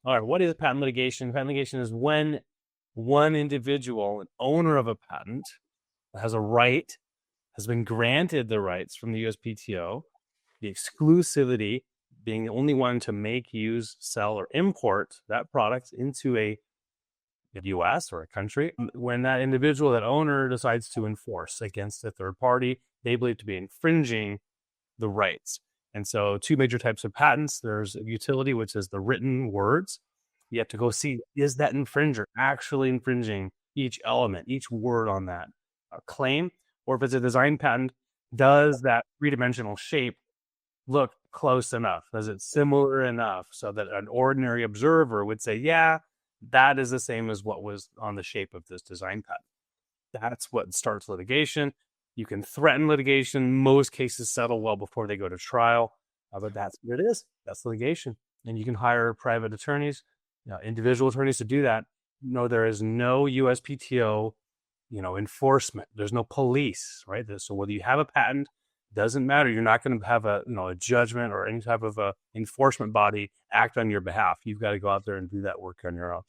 All right, what is patent litigation? Patent litigation is when one individual, an owner of a patent, has a right, has been granted the rights from the USPTO, the exclusivity, being the only one to make, use, sell, or import that product into a US or a country. When that individual, that owner, decides to enforce against a third party, they believe to be infringing the rights. And so two major types of patents. There's utility, which is the written words. You have to go see, is that infringer actually infringing each element, each word on that claim? Or if it's a design patent, does that three-dimensional shape look close enough? Is it similar enough so that an ordinary observer would say, yeah, that is the same as what was on the shape of this design patent? That's what starts litigation. You can threaten litigation. Most cases settle well before they go to trial, but that's what it is. That's litigation. And you can hire private attorneys, individual attorneys to do that. No, there is no USPTO, enforcement. There's no police, right? So whether you have a patent, doesn't matter. You're not going to have a judgment or any type of a enforcement body act on your behalf. You've got to go out there and do that work on your own.